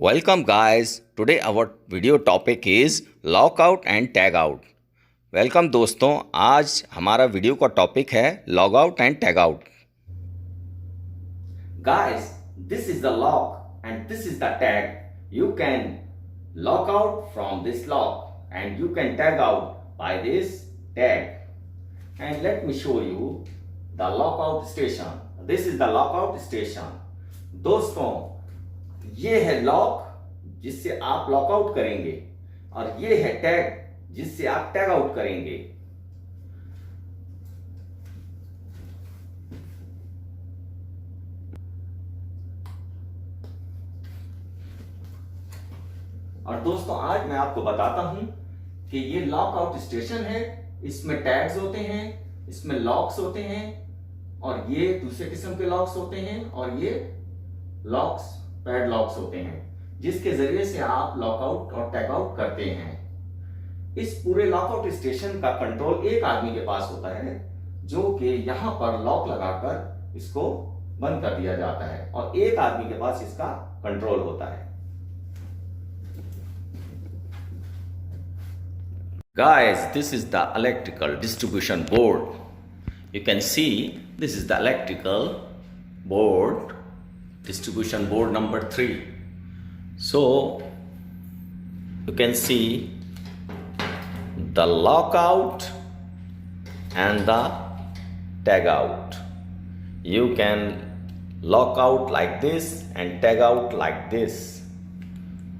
Welcome guys. Today our video topic is lockout and tag out. Welcome दोस्तों, आज हमारा video का topic है log out and tag out. Guys, this is the lock and this is the tag. You can lock out from this lock and you can tag out by this tag. And let me show you the lockout station. This is the lockout station. दोस्तों, ये है lock जिससे आप lockout करेंगे और ये है tag जिससे आप टैग आउट करेंगे. और दोस्तों, आज मैं आपको बताता हूं कि ये लॉकआउट स्टेशन है. इसमें टैग्स होते हैं, इसमें लॉक्स होते हैं और ये दूसरे किस्म के लॉक्स होते हैं और ये लॉक्स पैड लॉक्स होते हैं जिसके जरिए से आप लॉकआउट और टैग आउट करते हैं. इस पूरे लॉकआउट स्टेशन का कंट्रोल एक आदमी के पास होता है जो कि यहां पर लॉक लगाकर इसको बंद कर दिया जाता है और एक आदमी के पास इसका कंट्रोल होता है. Guys, this is the electrical distribution board. You can see this is the electrical board, distribution board number 3. So you can see the lockout and the tag out. You can lock out like this and tag out like this.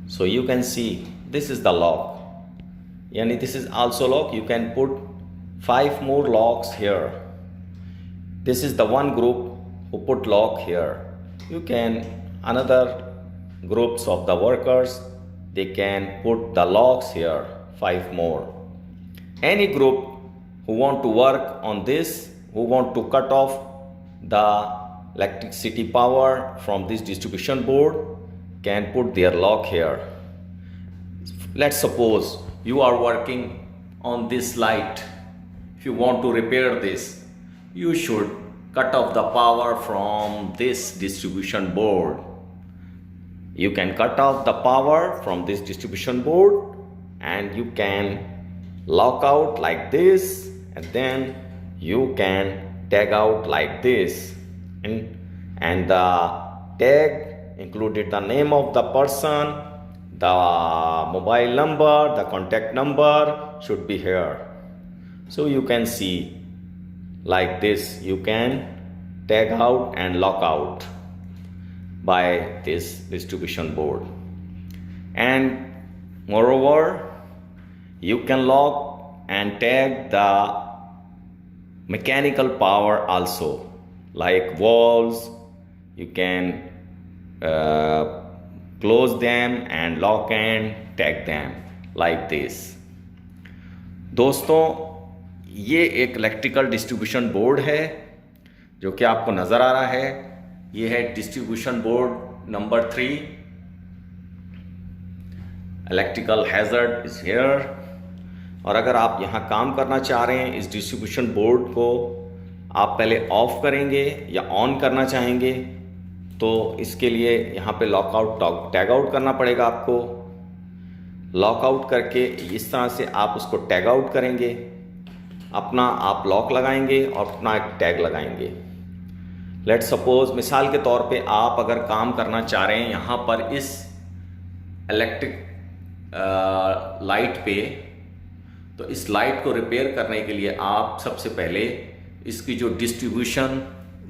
So you can see this is the lock. Yani this is also lock. You can put 5 more locks here. This is the one group who put lock here. You can another groups of the workers, they can put the locks here, 5 more. Any group who want to work on this, who want to cut off the electricity power from this distribution board, can put their lock here. Let's suppose you are working on this light. If you want to repair this, you should cut off the power from this distribution board. You can cut off the power from this distribution board and you can lock out like this and then you can tag out like this. And the tag included the name of the person, the mobile number, the contact number should be here. So you can see like this, you can tag out and lock out by this distribution board. And moreover, you can lock and tag the mechanical power also, like valves. You can close them and lock and tag them like this. दोस्तों, ये एक electrical distribution board है जो कि आपको नज़र आ रहा है. ये है distribution board number 3. Electrical hazard is here. और अगर आप यहाँ काम करना चाह रहे हैं, इस डिस्ट्रीब्यूशन बोर्ड को आप पहले ऑफ करेंगे या ऑन करना चाहेंगे तो इसके लिए यहाँ पे लॉकआउट टैग आउट करना पड़ेगा आपको. लॉकआउट करके इस तरह से आप उसको टैग आउट करेंगे, अपना आप लॉक लगाएंगे और अपना एक टैग लगाएंगे. लेट सपोज मिसाल के तौर पे आप अगर काम करना चाह रहे हैं यहाँ पर इस इलेक्ट्रिक लाइट पे, तो इस लाइट को रिपेयर करने के लिए आप सबसे पहले इसकी जो डिस्ट्रीब्यूशन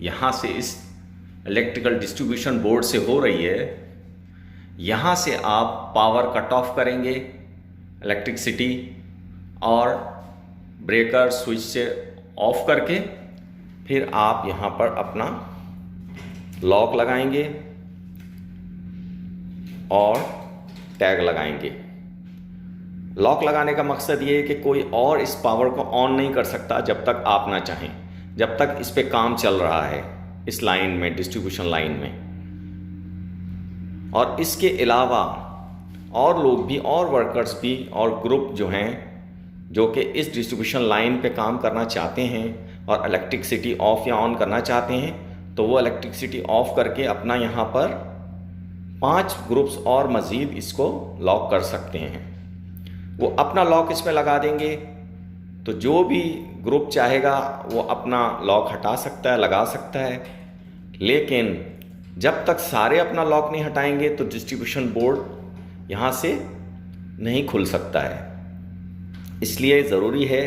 यहाँ से इस इलेक्ट्रिकल डिस्ट्रीब्यूशन बोर्ड से हो रही है, यहाँ से आप पावर कट ऑफ करेंगे इलेक्ट्रिसिटी और ब्रेकर स्विच से ऑफ करके फिर आप यहाँ पर अपना लॉक लगाएंगे और टैग लगाएंगे. लॉक लगाने का मकसद ये है कि कोई और इस पावर को ऑन नहीं कर सकता जब तक आप ना चाहें, जब तक इस पे काम चल रहा है इस लाइन में, डिस्ट्रीब्यूशन लाइन में. और इसके अलावा और लोग भी और वर्कर्स भी और ग्रुप जो हैं जो कि इस डिस्ट्रीब्यूशन लाइन पे काम करना चाहते हैं और इलेक्ट्रिसिटी ऑफ या ऑन करना चाहते हैं, तो वो इलेक्ट्रिसिटी ऑफ करके अपना यहाँ पर 5 ग्रुप्स और मज़ीद इसको लॉक कर सकते हैं। वो अपना लॉक इसमें लगा देंगे, तो जो भी ग्रुप चाहेगा वो अपना लॉक हटा सकता है, लगा सकता है। लेकिन जब तक सारे अपना लॉक नहीं हटाएंगे तो डिस्ट्रीब्यूशन बोर्ड यहाँ से नहीं खुल सकता है। इसलिए ज़रूरी है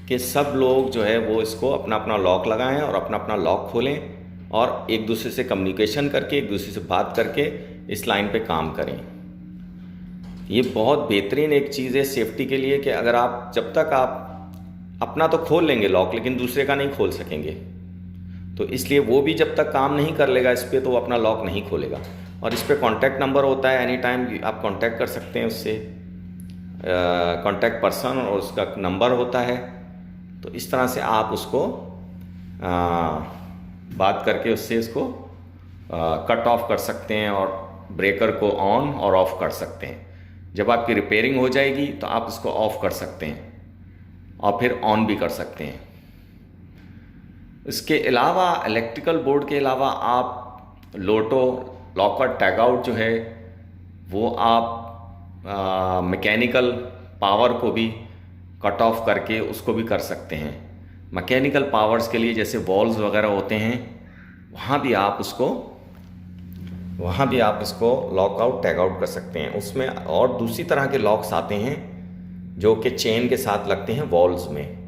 कि सब लोग जो है वो इसको अपना अपना लॉक लगाएं और अपना अपना लॉक खोलें और एक दूसरे से कम्युनिकेशन करके, एक दूसरे से बात करके इस लाइन पे काम करें। ये बहुत बेहतरीन एक चीज़ है सेफ्टी के लिए कि अगर आप जब तक आप अपना तो खोल लेंगे लॉक, लेकिन दूसरे का नहीं खोल सकेंगे, तो इसलिए वो भी जब तक काम नहीं कर लेगा इस पर, तो वो अपना लॉक नहीं खोलेगा। और इस पर कॉन्टैक्ट नंबर होता है, एनी टाइम आप कॉन्टैक्ट कर सकते हैं उससे, कॉन्टैक्ट पर्सन और उसका नंबर होता है। तो इस तरह से आप उसको बात करके उससे इसको कट ऑफ कर सकते हैं और ब्रेकर को ऑन और ऑफ कर सकते हैं। जब आपकी रिपेयरिंग हो जाएगी तो आप इसको ऑफ कर सकते हैं और फिर ऑन भी कर सकते हैं। इसके अलावा इलेक्ट्रिकल बोर्ड के अलावा आप लोटो लॉकर टैग आउट जो है वो आप मैकेनिकल पावर को भी कट ऑफ करके उसको भी कर सकते हैं। मैकेनिकल पावर्स के लिए जैसे वॉल्व्स वगैरह होते हैं, वहाँ भी आप इसको लॉक आउट टैग आउट कर सकते हैं। उसमें और दूसरी तरह के लॉक्स आते हैं जो कि चेन के साथ लगते हैं वॉल्व्स में।